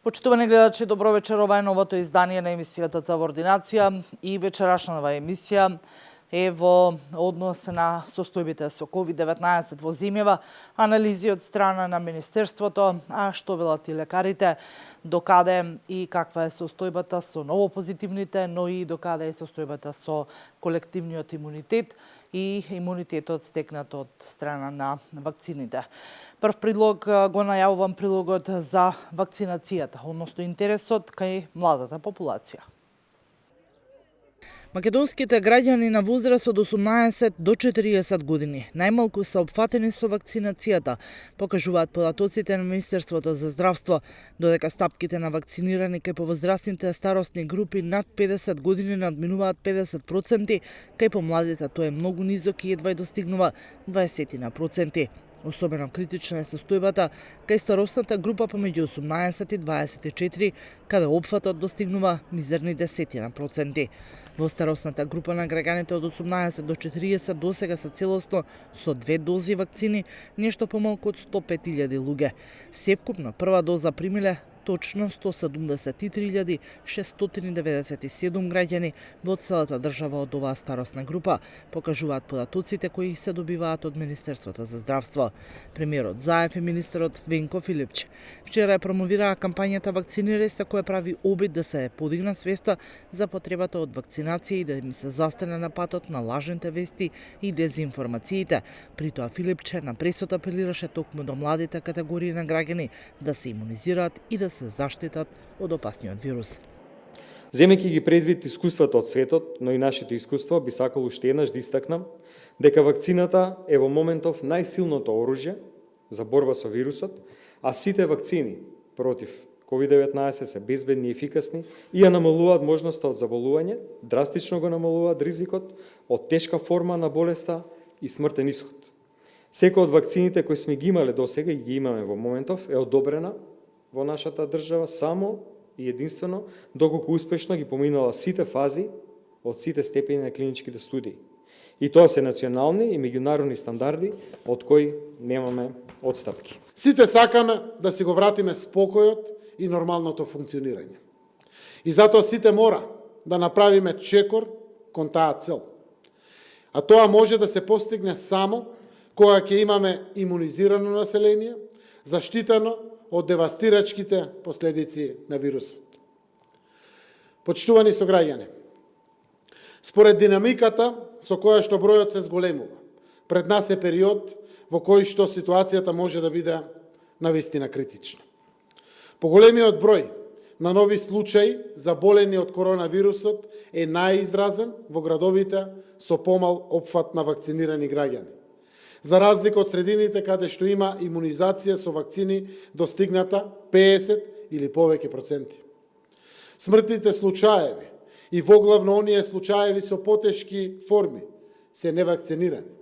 Почитувани гледачи, добро вечер, ова е новото издание на емисијата во ординација и вечерашната емисија е во однос на состојбите со COVID-19 во земјава, анализи од страна на Министерството, а што велат и лекарите, докаде и каква е состојбата со новопозитивните, но и докаде е состојбата со колективниот имунитет и имунитетот стекнат од страна на вакцините. Прв предлог го најавувам прилогот за вакцинацијата, односно интересот кај младата популација. Македонските граѓани на возраст од 18 до 40 години најмалку се опфатени со вакцинацијата, покажуваат податоците на Министерството за здравство, додека стапките на вакцинирани кај повозрастните старосни групи над 50 години надминуваат 50%, кај помладите тоа е многу низок и едва достигнува 20%. Особено критична е состојбата кај старосната група помеѓу 18 и 24, каде опфатот достигнува мизерни 10%. Во старосната група на граѓаните од 18 до 40 досега се целосно со 2 дози вакцини, нешто помалку од 105.000 луѓе. Севкупно прва доза примиле точно 173.697 граѓани во целата држава од оваа старосна група, покажуваат податоците кои се добиваат од Министерството за здравство. Премиерот Заев и министерот Венко Филипч вчера промовираа кампањата Вакцинирај се, која прави обид да се подигна свеста за потребата од вакцинација и да им се застане на патот на лажните вести и дезинформациите. При тоа Филипче на пресот апелираше токму до младите категории на граѓани да се имунизираат и да се заштитат од опасниот вирус. Земејќи ги предвид искуствата од светот, но и нашите искуства, би сакал уште еднаш да истакнам дека вакцината е во моментов најсилното оружје за борба со вирусот, а сите вакцини против COVID-19 се безбедни и ефикасни и ја намалуваат можноста од заболување, драстично го намалуваат ризикот од тешка форма на болеста и смртен исход. Секој од вакцините кои сме ги имале досега и ги имаме во моментов е одобрена во нашата држава само и единствено доколку успешно ги поминала сите фази од сите степени на клиничките студии. И тоа се национални и меѓународни стандарди од кои немаме одстапки. Сите сакаме да си го вратиме спокојот и нормалното функционирање. И затоа сите мора да направиме чекор кон таа цел. А тоа може да се постигне само кога ќе имаме имунизирано население, заштитено од девастирачките последици на вирусот. Почитувани сограѓани, според динамиката со која што бројот се зголемува, пред нас е период во кој што ситуацијата може да биде навистина критична. Поголемиот број на нови случаи заболени од коронавирусот е најизразен во градовите со помал опфат на вакцинирани граѓани, за разлика од средините каде што има имунизација со вакцини достигната 50 или повеќе проценти. Смртните случаеви и воглавно оние случаеви со потешки форми се невакцинирани.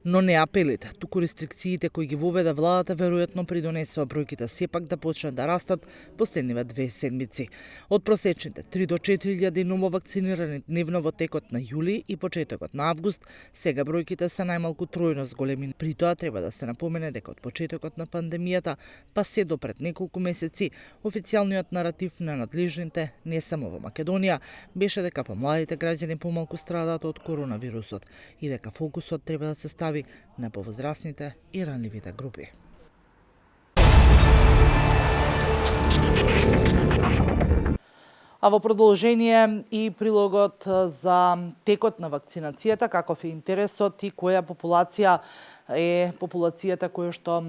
Но не апелите, туку рестрикциите кои ги воведе владата веројатно придонесува бројките сепак да почнат да растат последниве 2 седмици. Од просечните 3 до 4.000 ново вакцинирани дневно во текот на јули и почетокот на август, сега бројките се најмалку тројно зголемени. При тоа треба да се напомене дека од почетокот на пандемијата, па се до пред неколку месеци, официјалниот наратив на надлежните, не само во Македонија, беше дека помладите граѓани помалку страдаат од коронавирусот и дека фокусот треба да се стави на повозрастните и ранливите групи. А во продолжение и прилогот за текот на вакцинацијата, каков е интересот и која популација е популацијата која што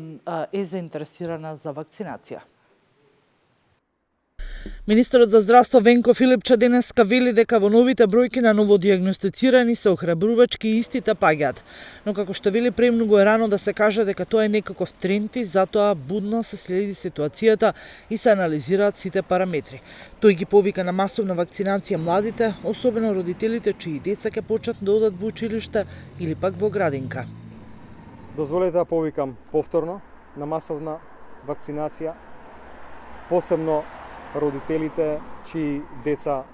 е заинтересирана за вакцинација. Министерот за здравство Венко Филипче денеска вели дека во новите бројки на новодиагностицирани се охрабрувачки и истите паѓаат. Но како што вели, премногу е рано да се каже дека тоа е некаков тренд и затоа будно се следи ситуацијата и се анализираат сите параметри. Тој ги повика на масовна вакцинација младите, особено родителите чии деца ќе почнат да одат во училиште или пак во градинка. Дозволете да повикам повторно на масовна вакцинација, посебно родителите чии деца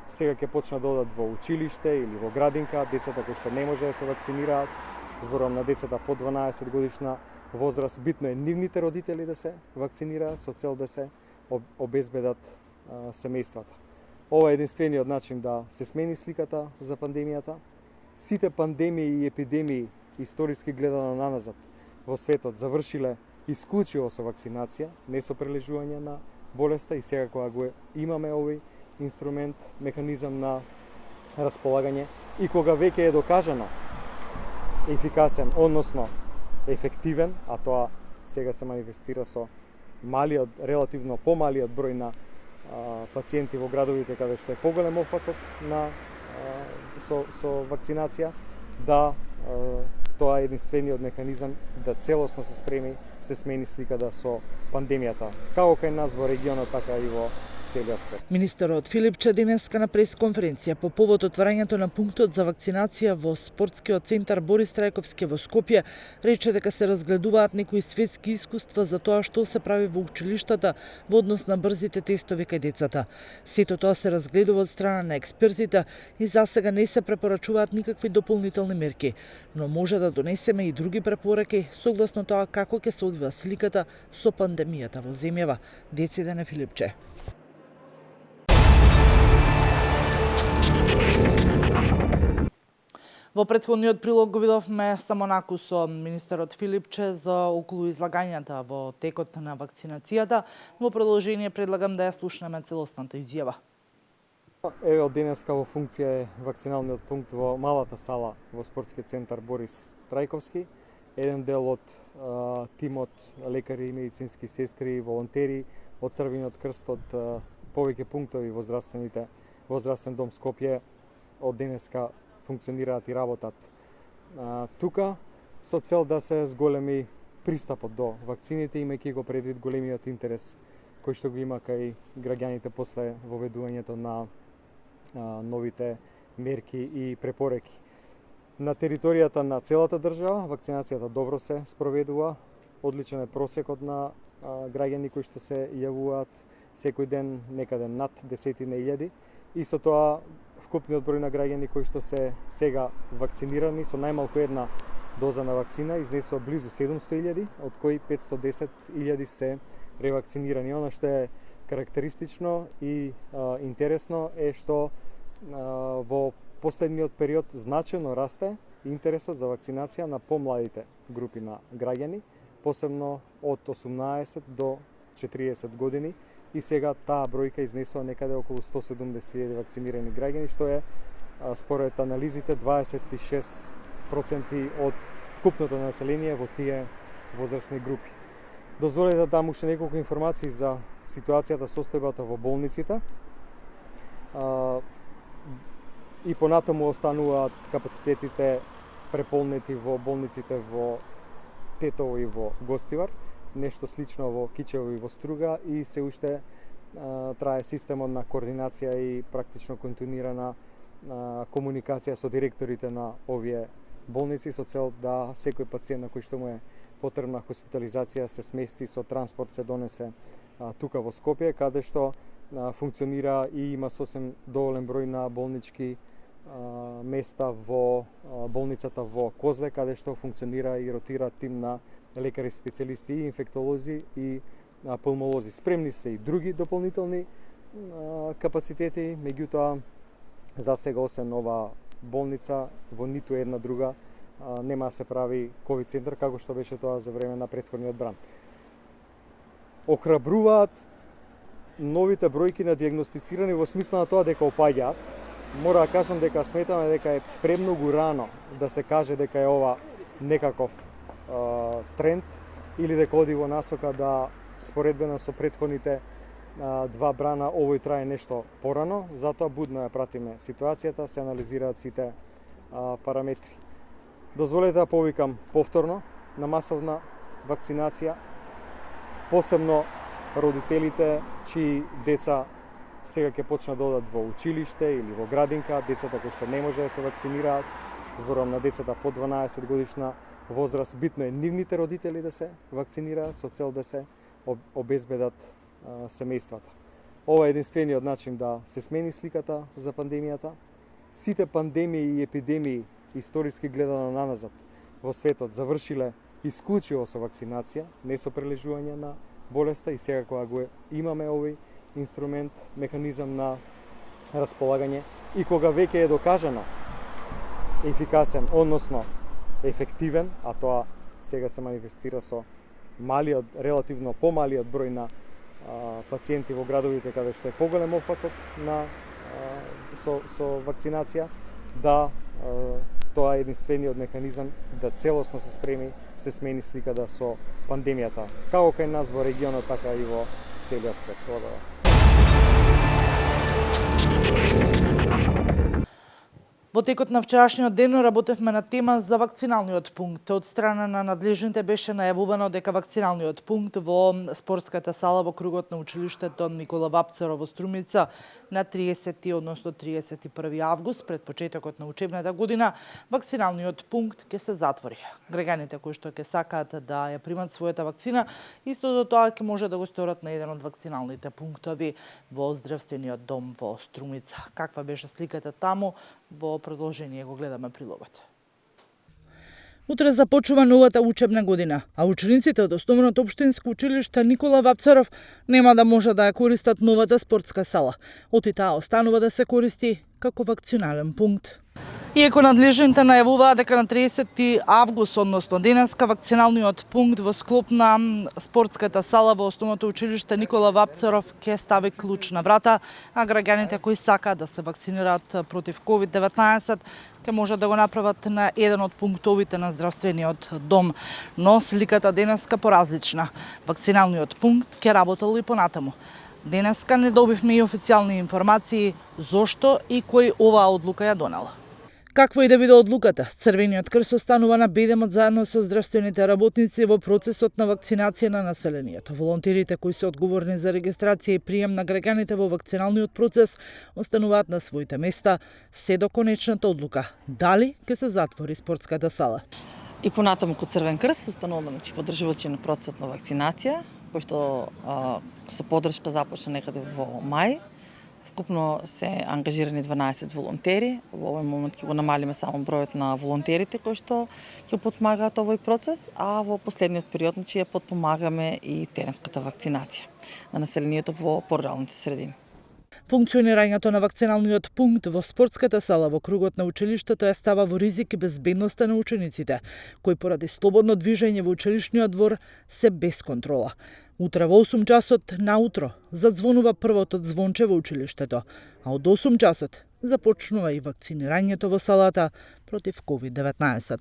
сега ќе почнат да одат во училиште или во градинка, децата кои што не може да се вакцинираат, Зборувам на децата под 12 годишна возраст. Битно е нивните родители да се вакцинираат со цел да се обезбедат семејствата. Ова е единствениот начин да се смени сликата за пандемијата. Сите пандемии и епидемии историски гледано наназад во светот завршиле исклучиво со вакцинација, не со прележување на болеста, и сега кога го имаме овој инструмент, механизам на располагање и кога веќе е докажано ефикасен, односно ефективен, а тоа сега се манифестира со релативно помалиот број на пациенти во градовите каде што е поголем опфатот на со вакцинација, да тоа е единствениот механизам да целосно се смени сликата со пандемијата, како кај нас во регионот, така и во целиот свет. Министерот Филипче денеска на пресконференција по повод отварањето на пунктот за вакцинација во спортскиот центар Борис Трајковски во Скопје рече дека се разгледуваат некои светски искуства за тоа што се прави во училиштата во однос на брзите тестови кај децата. Сето тоа се разгледува од страна на експертите и засега не се препорачуваат никакви дополнителни мерки, но може да донесеме и други препораки согласно тоа како ќе се одвива сликата со пандемијата во земјава. Децидене Филипче. Во претходниот прилог го видовме само накус со министерот Филипче за околу излагањата во текот на вакцинацијата. Во продолжение предлагам да ја слушнеме целосната изјава. Еве од денеска во функција е вакциналниот пункт во малата сала во спортскиот центар Борис Трајковски. Еден дел од тимот лекари, медицински сестри, волонтери од Црвениот крст, од повеќе пунктови во здравствен дом Скопје од денеска функционираат и работат тука со цел да се зголеми пристапот до вакцините, имајќи го предвид големиот интерес кој што го има кај граѓаните после воведувањето на новите мерки и препореки. На територијата на целата држава вакцинацијата добро се спроведува, одличен е просекот на граѓани кои што се јавуваат секој ден, некаде над 10.000, и со тоа вкупниот број на граѓани кои што се сега вакцинирани со најмалку една доза на вакцина изнесува близу 700.000, од кои 510.000 се ревакцинирани. Она што е карактеристично и интересно е што во последниот период значено расте интересот за вакцинација на помладите групи на граѓани, посебно од 18 до 40 години, и сега таа бројка изнесува некаде околу 170.000 вакцинирани граѓани, што е според анализите 26% од вкупното население во тие возрастни групи. Дозволете да дам уште неколку информации за ситуацијата, состојбата во болниците. И понатаму остануваат капацитетите преполнети во болниците во Тетово и во Гостивар, нешто слично во Кичево и во Струга, и се уште трае системот на координација и практично континуирана комуникација со директорите на овие болници со цел да секој пациент на кој што му е потребна хоспитализација се смести со транспорт, се донесе тука во Скопје, каде што функционира и има сосем доволен број на болнички места во болницата во Козле, каде што функционира и ротира тим на лекари специјалисти и инфектолози и пулмолози. Спремни се и други дополнителни капацитети, меѓутоа за сега освен ова болница во ниту една друга нема да се прави ковид центар како што беше тоа за време на претходниот бран. Охрабруваат новите бројки на диагностицирани во смисла на тоа дека опаѓаат. Мора да кажам дека сметаме дека е премногу рано да се каже дека е ова некаков тренд или дека оди во насока да споредбено со претходните два брана овој трае нешто порано, затоа будно ја пратиме ситуацијата, се анализираат сите параметри. Дозволете да повикам повторно на масовна вакцинација, посебно родителите чии деца сега ќе почнат да одат во училиште или во градинка, децата кои што не може да се вакцинираат, зборувам на децата под 12 годишна возраст, битно е нивните родители да се вакцинираат со цел да се обезбедат семејствата. Ова е единствениот начин да се смени сликата за пандемијата. Сите пандемии и епидемии историски гледано наназад во светот завршиле исклучиво со вакцинација, не со прележување на болеста и сега кога го имаме овој инструмент, механизам на располагање и кога веќе е докажано ефикасен, односно ефективен, а тоа сега се манифестира со малиот, релативно помалиот број на пациенти во градовите каде што е поголем опфатот на со вакцинација, да тоа е единствениот механизам да целосно се смени сликата со пандемијата, како кај нас во регионот, така и во целиот свет. Во текот на вчерашниот ден работевме на тема за вакциналниот пункт. Од страна на надлежните беше најавувано дека вакциналниот пункт во спортската сала во кругот на училиштето Никола Вапцаров во Струмица на 30, односно 31 август, пред почетокот на учебната година, вакциналниот пункт ќе се затвори. Граѓаните кои што ќе сакаат да ја примат својата вакцина, истото тоа ќе може да го сторат на еден од вакциналните пунктови во здравствениот дом во Струмица. Каква беше сликата таму? Во продолжение го гледаме прилогот. Утре започува новата учебна година, а учениците од Основното општинско училиште Никола Вапцаров нема да може да ја користат новата спортска сала. Оти таа останува да се користи како вакцинален пункт. Иако надлежните најавуваа дека на 30 август, односно денеска, вакциналниот пункт во склоп на спортската сала во Основното училиште Никола Вапцаров ќе стави клуч на врата, а граѓаните кои сакаат да се вакцинираат против COVID-19 ќе може да го направат на еден од пунктовите на здравствениот дом. Но сликата денеска поразлична. Вакциналниот пункт ќе работел и понатаму. Денеска не добивме и официјални информации зошто и кој оваа одлука ја донел. Каква и да биде одлуката, Црвениот крст останува на бедемот заедно со здравствените работници во процесот на вакцинација на населението. Волонтерите кои се одговорни за регистрација и прием на граѓаните во вакциналниот процес остануваат на своите места се до конечната одлука дали ќе се затвори спортската сала. И понатаму кod Црвен крст остануваме поддржувачи на процесот на вакцинација, кој што со поддршка започна некаде во мај. Вкупно се ангажирани 12 волонтери. Во овој момент ќе го намалиме само бројот на волонтерите кои што ќе подпомагаат овој процес, а во последниот период ја подпомагаме и теренската вакцинација на населението во поруралните средини. Функционирањето на вакциналниот пункт во спортската сала во кругот на училиштето ја става во ризик и безбедноста на учениците, кои поради слободно движење во училишниот двор се без контрола. Утре во 8 часот наутро задзвонува првото звонче во училиштето, а од 8 часот започнува и вакцинирањето во салата против COVID-19.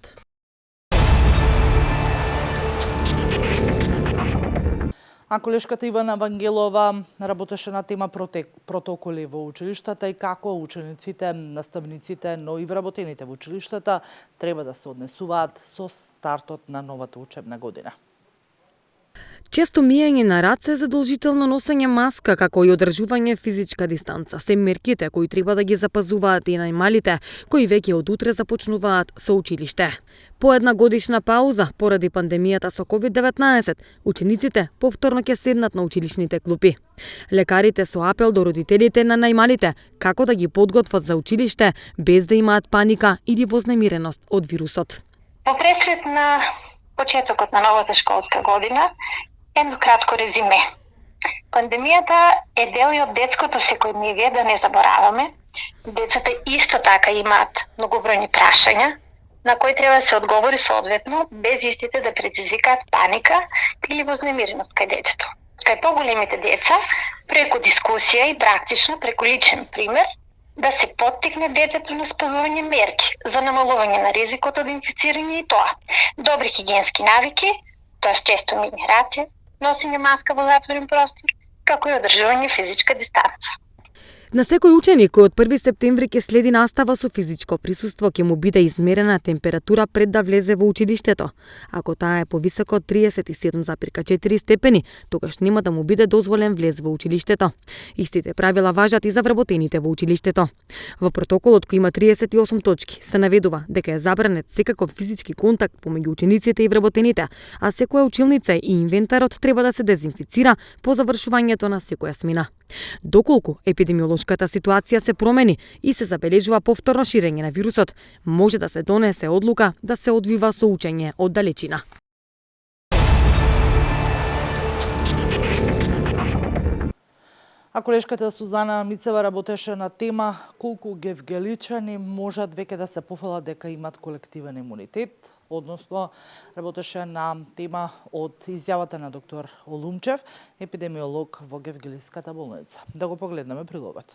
А колешката Ивана Вангелова работеше на тема протоколи во училиштата и како учениците, наставниците, но и вработените во училиштата треба да се однесуваат со стартот на новата учебна година. Често мијање на раце, задолжително носење маска, како и одржување физичка дистанца, се мерките кои треба да ги запазуваат и најмалите, кои веќе од утре започнуваат со училиште. По една годишна пауза, поради пандемијата со COVID-19, учениците повторно ќе седнат на училишните клупи. Лекарите со апел до родителите на најмалите, како да ги подготват за училиште, без да имаат паника или вознемиреност од вирусот. Во пресред на почетокот на новата школска година, едно кратко резиме. Пандемијата е дел и од детското секојдневие, да не забораваме. Децата исто така имаат многобројни прашања, на кои треба да се одговори соодветно, без истите да предизвикаат паника или вознемиреност кај детето. Кај поголемите деца, преку дискусија и практично, преку личен пример, да се поттикне детето на спазување мерки за намалување на ризикот од инфицирање и тоа. Добри хигиенски навики, тоа често мијање раце, носење маска во затворен простор, како и одржување физичка дистанца. На секој ученик кој од 1 септември ќе следи настава со физичко присуство ќе му биде измерена температура пред да влезе во училиштето. Ако таа е повисока од 37,4 степени, тогаш нема да му биде дозволен влез во училиштето. Истите правила важат и за вработените во училиштето. Во протоколот кој има 38 точки се наведува дека е забранет секаков физички контакт помеѓу учениците и вработените, а секоја училница и инвентарот треба да се дезинфицира по завршувањето на секоја смена. Доколку епидемиолошки епидемиолошката ситуација се промени и се забележува повторно ширење на вирусот, може да се донесе одлука да се одвива со учење од далечина. А колешката Сузана Мицева работеше на тема колку гевгеличани можат веќе да се пофалат дека имат колективен имунитет, односно работеше на тема од изјавата на доктор Олумчев, епидемиолог во Гевгелиската болница. Да го погледнеме прилогот.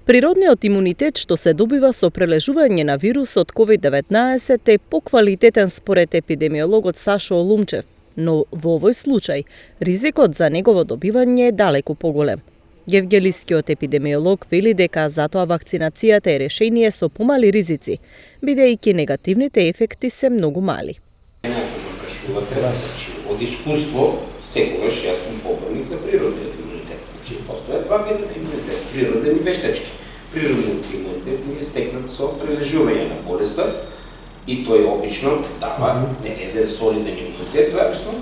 Природниот имунитет што се добива со прележување на вирусот COVID-19 е поквалитетен според епидемиологот Сашо Олумчев, но во овој случај ризикот за негово добивање е далеку поголем. Гевгелискиот епидемиолог вели дека затоа вакцинацијата е решение со помали ризици, бидејќи негативните ефекти се многу мали. Од искуство, секогаш јас сум поборник за природниот имунитет. Постојат два вида на имунитет, природен и вештачки. Природниот имунитет е стекнат со прележување на болеста и тој обично дава еден солиден имунитет, зависно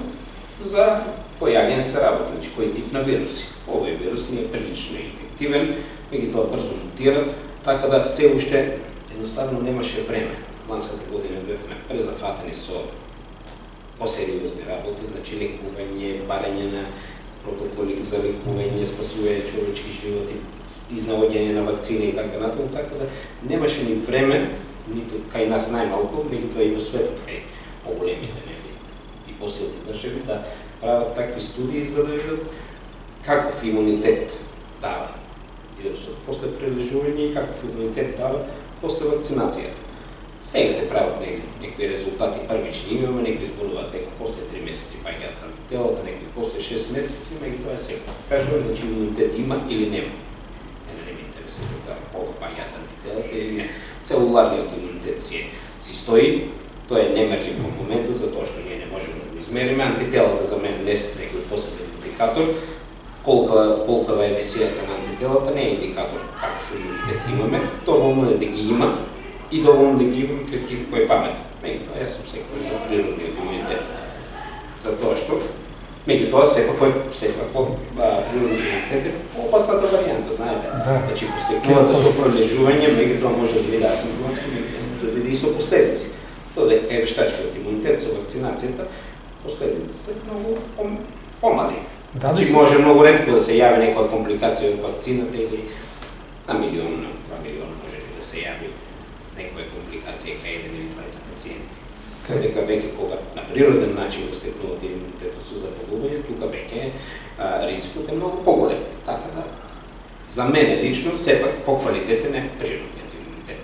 за кој аген се работи, значи кој тип на вируси. Овој вирус не е прилично инфективен, меѓутоа брзо мутира, така да се уште едноставно немаше време. Ланската година бевме презафатени со посериозни работи, значи лекување, барање на протоколи за лекување, спасување човечки животи, изнаоѓање на вакцини и така натаму, така да немаше ни време, ниту кај нас најмалку, меѓутоа и во светот кај поголемите и посилни држави да прават такви студии за да видат каков имунитет дава вирусот после прележување и каков имунитет дава после вакцинацијата. Сега се прават некои резултати првични, имаме некои зборуваат дека после 3 месеци паѓаат антителата, некои после 6 месеци, меѓутоа е сега. Кажува дека имунитет има или нема. Не ме интересува дека кога паѓаат антителата или не. Целуларниот имунитет си стои, тој е немерлив во моментот, затоа што ние не можеме да го измериме. Антителата за мен не се некој посебен индикатор. Колкава е емисијата на антителата не е индикатор каков имунитет имаме. Доволно е да ги има и доволно да ги имаме пред кој памет. Меѓутоа, јас сум секој за природниот имунитет. Затоа што, меѓутоа, секако природниот имунитет е опасната варијанта, знаете. Значи, постекнувата со пролежување, меѓутоа може да биде асимптоматски, може да биде и со последици. Додека е вештачкиот имунитет со вакцинацијата, последици се многу помали. Значи, може многу ретко да се јави некоја компликација од вакцината или на милион, на 2 милиона може да се јави некоја компликација кај еден или двајца пациенти. Дека веќе кога на природен начин го стекнуват имунитетот со заболување, тука веќе ризикот е многу поголем. Така да, за мене лично, сепак поквалитетен е природниот имунитет.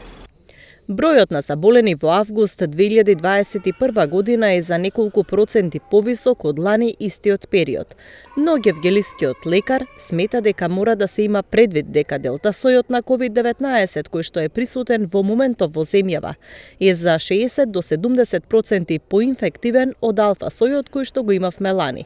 Бројот на заболени во август 2021 година е за неколку проценти повисок од лани истиот период, но гевгелискиот лекар смета дека мора да се има предвид дека делтасојот на COVID-19 кој што е присутен во моментов во земјава е за 60 до 70% поинфективен од алфа-сојот кој што го имавме лани.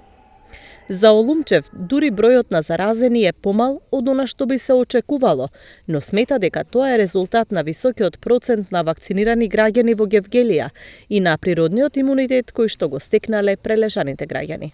За Олумчев, дури бројот на заразени е помал од она што би се очекувало, но смета дека тоа е резултат на високиот процент на вакцинирани граѓани во Гевгелија и на природниот имунитет кој што го стекнале прележаните граѓани.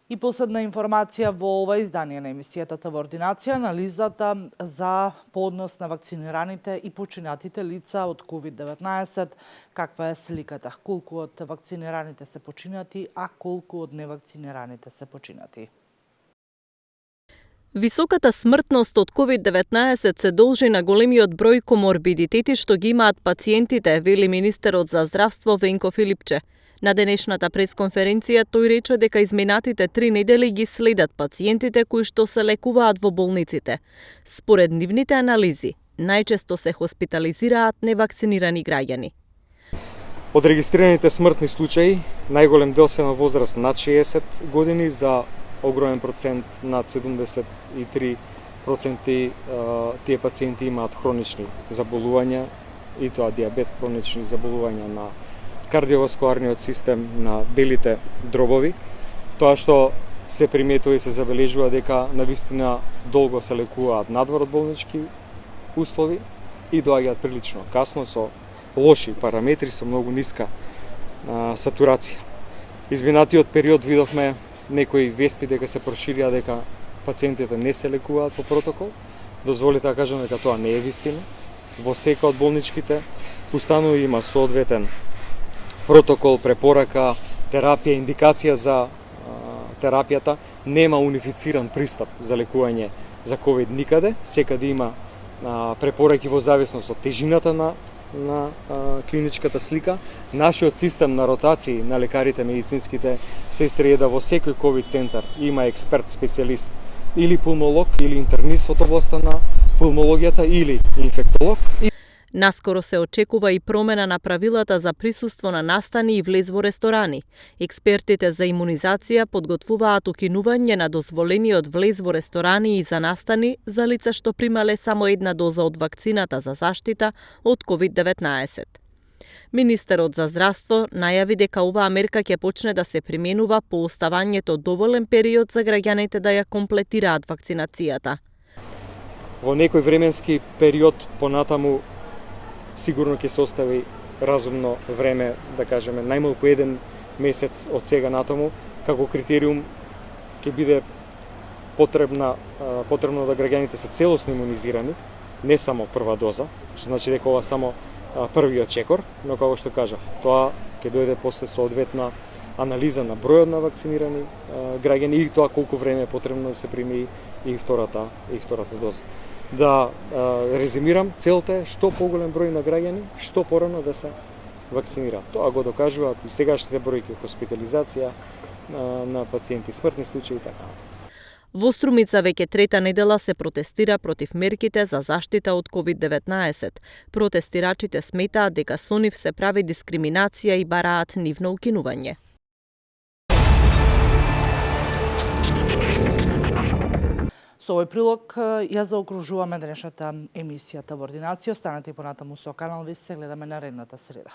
И последна информација во ова издание на емисијата во ординација, анализата за пооднос на вакцинираните и починатите лица од COVID-19, каква е сликата, колку од вакцинираните се починати, а колку од невакцинираните се починати. Високата смртност од COVID-19 се должи на големиот број коморбидитети што ги имаат пациентите, вели министерот за здравство Венко Филипче. На денешната пресконференција тој рече дека изминатите 3 недели ги следат пациентите кои што се лекуваат во болниците. Според нивните анализи, најчесто се хоспитализираат невакцинирани граѓани. Од регистрираните смртни случаи, најголем дел се на возраст над 60 години, за огромен процент над 73% тие пациенти имаат хронични заболувања, и тоа диабет, хронични заболувања на кардиоваскуларниот систем, на белите дробови. Тоа што се приметува и се забележува дека навистина долго се лекуваат надвор од болнички услови и доаѓаат прилично касно со лоши параметри, со многу ниска сатурација. изминатиот период видовме некои вести дека се проширија дека пациентите не се лекуваат по протокол. Дозволите да кажам дека тоа не е вистина. Во секој од болничките установи има соодветен протокол, препорака, терапија, индикација за терапијата. Нема унифициран пристап за лекување за COVID никаде. Секаде има препораки во зависност од тежината на клиничката слика. Нашиот систем на ротации на лекарите, медицинските сестри е да во секој COVID центар има експерт, специјалист, или пулмолог, или интернист во областта на пулмологијата, или инфектолог. Наскоро се очекува и промена на правилата за присуство на настани и влез во ресторани. Експертите за имунизација подготвуваат укинување на дозволениот влез во ресторани и за настани за лица што примале само една доза од вакцината за заштита од COVID-19. Министерот за здравство најави дека оваа мерка ќе почне да се применува по оставањето доволен период за граѓаните да ја комплетираат вакцинацијата. Во некој временски период понатаму сигурно ќе се остави разумно време, да кажеме, најмалку 1 месец од сега натаму, како критериум ќе биде потребно да граѓаните се целосно имунизирани, не само прва доза, што значи дека ова само првиот чекор, но како што кажав, тоа ќе дојде после соодветна анализа на бројот на вакцинирани граѓани и тоа колку време е потребно да се прими и втората доза. Да резимирам, целта е што поголем број на граѓани, што порано да се вакцинираат. Тоа го докажуваат и сегашните бројки хоспитализација на пациенти, смртни случаи и така натаму. Во Струмица веќе трета недела се протестира против мерките за заштита од COVID-19. Протестирачите сметаат дека со нив се прави дискриминација и бараат нивно укинување. Со овој прилог ја заокружуваме денешната емисијата во ординација. Останете и понатаму со Канал Вест, се гледаме наредната среда.